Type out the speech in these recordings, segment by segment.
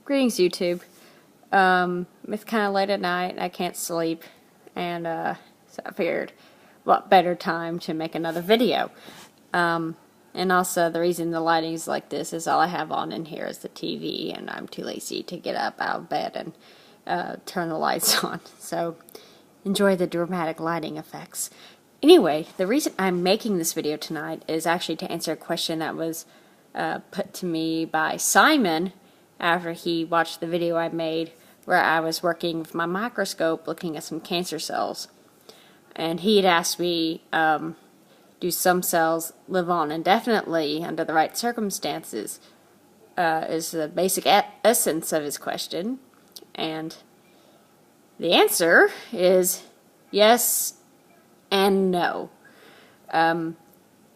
Greetings, YouTube. It's kind of late at night, I can't sleep, and so I figured what better time to make another video. And also the reason the lighting is like this is all I have on in here is the TV, and I'm too lazy to get up out of bed and turn the lights on. So enjoy the dramatic lighting effects. Anyway, the reason I'm making this video tonight is actually to answer a question that was put to me by Simon after he watched the video I made where I was working with my microscope looking at some cancer cells. And he had asked me, do some cells live on indefinitely under the right circumstances? Is the basic essence of his question. And the answer is yes and no.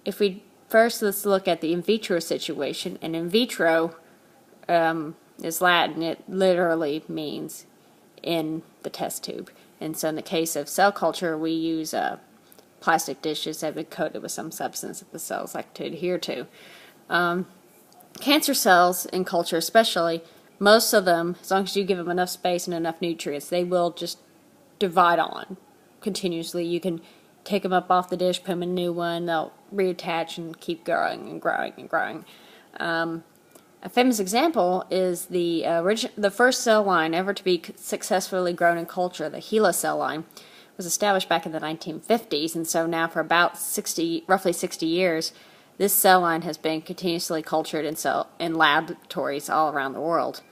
If we first, let's look at the in vitro situation. And in vitro is Latin. It literally means in the test tube. And so in the case of cell culture, we use plastic dishes that have been coated with some substance that the cells like to adhere to. Cancer cells in culture especially, most of them, as long as you give them enough space and enough nutrients, they will just divide on continuously. You can take them up off the dish, put them in a new one, they'll reattach and keep growing and growing and growing. A famous example is the first cell line ever to be successfully grown in culture, the HeLa cell line, was established back in the 1950s, and so now for about roughly 60 years, this cell line has been continuously cultured in laboratories all around the world.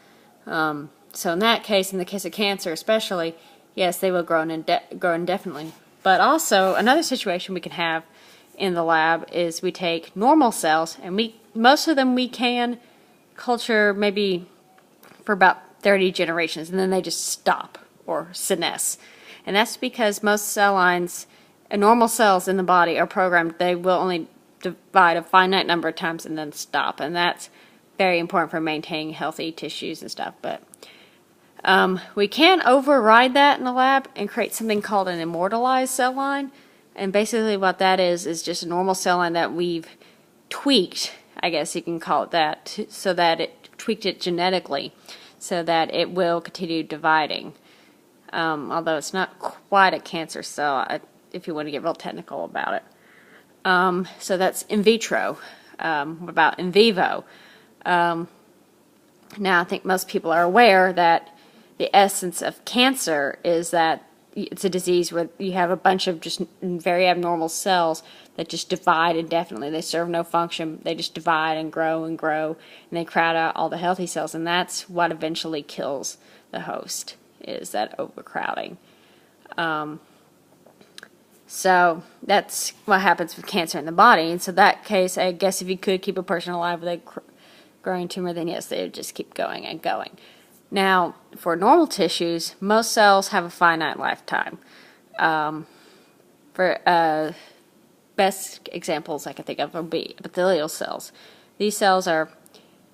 So in that case, in the case of cancer especially, yes, they will grow indefinitely. But also, another situation we can have in the lab is we take normal cells, and most of them we can culture maybe for about 30 generations, and then they just stop, or senesce. And that's because most cell lines, normal cells in the body are programmed, they will only divide a finite number of times and then stop. And that's very important for maintaining healthy tissues and stuff. But we can override that in the lab and create something called an immortalized cell line. And basically what that is just a normal cell line that we've tweaked, I guess you can call it that, so that it tweaked it genetically so that it will continue dividing. Although it's not quite a cancer cell, if you want to get real technical about it. So that's in vitro. What about in vivo? Now I think most people are aware that the essence of cancer is that it's a disease where you have a bunch of just very abnormal cells that just divide indefinitely. They serve no function. They just divide and grow, and they crowd out all the healthy cells, and that's what eventually kills the host, is that overcrowding. So that's what happens with cancer in the body. And so that case, I guess if you could keep a person alive with a growing tumor, then yes, they would just keep going and going. Now, for normal tissues, most cells have a finite lifetime. Best examples I can think of would be epithelial cells. These cells are,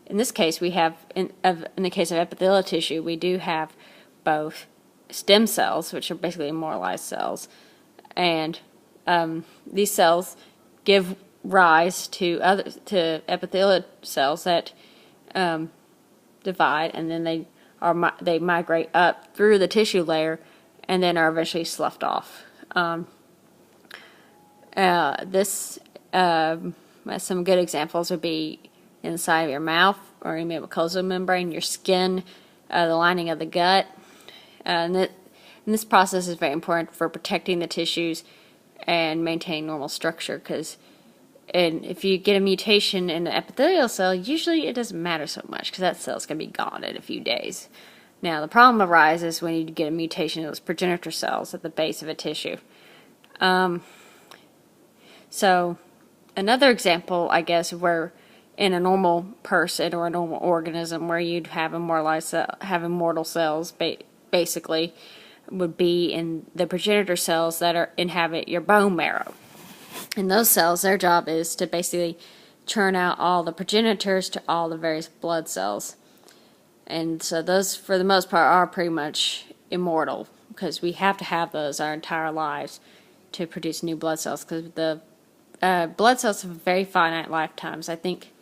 in this case, we have, in the case of epithelial tissue, we do have both stem cells, which are basically immortalized cells, and these cells give rise to epithelial cells that divide, and then they migrate up through the tissue layer, and then are eventually sloughed off. Some good examples would be inside of your mouth, or your mucosal membrane, your skin, the lining of the gut. And this process is very important for protecting the tissues and maintaining normal structure, because if you get a mutation in the epithelial cell, usually it doesn't matter so much because that cell's going to be gone in a few days. Now, the problem arises when you get a mutation in those progenitor cells at the base of a tissue. So, another example, I guess, where in a normal person or a normal organism where you'd have immortal cells, basically, would be in the progenitor cells that inhabit your bone marrow. And those cells, their job is to basically churn out all the progenitors to all the various blood cells. And so those, for the most part, are pretty much immortal, because we have to have those our entire lives to produce new blood cells, because the blood cells have very finite lifetimes. I think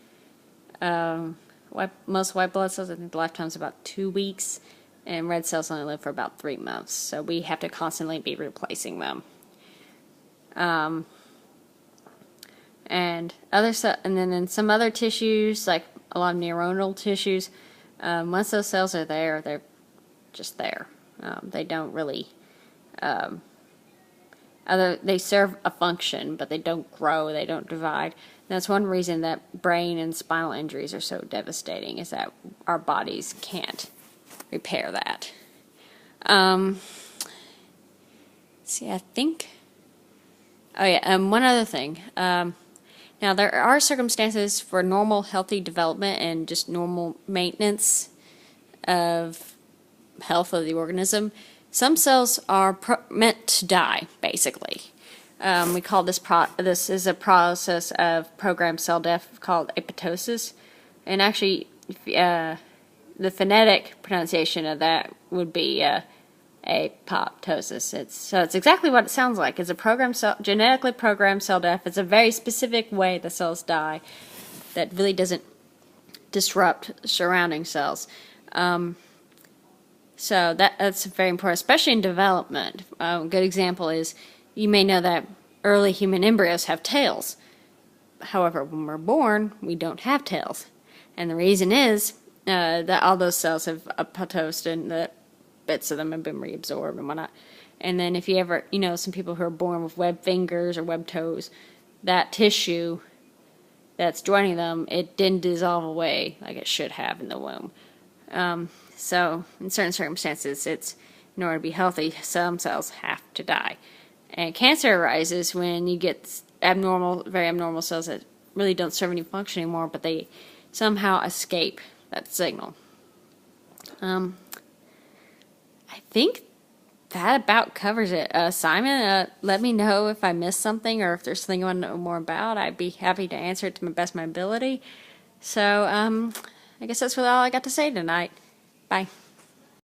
most white blood cells, I think the lifetime is about 2 weeks, and red cells only live for about 3 months. So we have to constantly be replacing them. And then in some other tissues, like a lot of neuronal tissues, once those cells are there, they're just there. They don't really. They serve a function, but they don't grow, they don't divide. And that's one reason that brain and spinal injuries are so devastating, is that our bodies can't repair that. See, I think... Oh yeah, one other thing. Now, there are circumstances for normal, healthy development and just normal maintenance of health of the organism. Some cells are meant to die, basically. We call this is a process of programmed cell death called apoptosis. And actually, the phonetic pronunciation of that would be apoptosis. It's exactly what it sounds like. It's a genetically programmed cell death. It's a very specific way the cells die that really doesn't disrupt surrounding cells. So that's very important, especially in development. A good example is, you may know that early human embryos have tails. However, when we're born, we don't have tails. And the reason is that all those cells have apoptosed and the bits of them have been reabsorbed and whatnot. And then if you ever, some people who are born with webbed fingers or webbed toes, that tissue that's joining them, it didn't dissolve away like it should have in the womb. So in certain circumstances, in order to be healthy, some cells have to die. And cancer arises when you get very abnormal cells that really don't serve any function anymore, but they somehow escape that signal. I think that about covers it. Simon, let me know if I missed something or if there's something you want to know more about. I'd be happy to answer it to my best of my ability. So, I guess that's all I got to say tonight. Bye.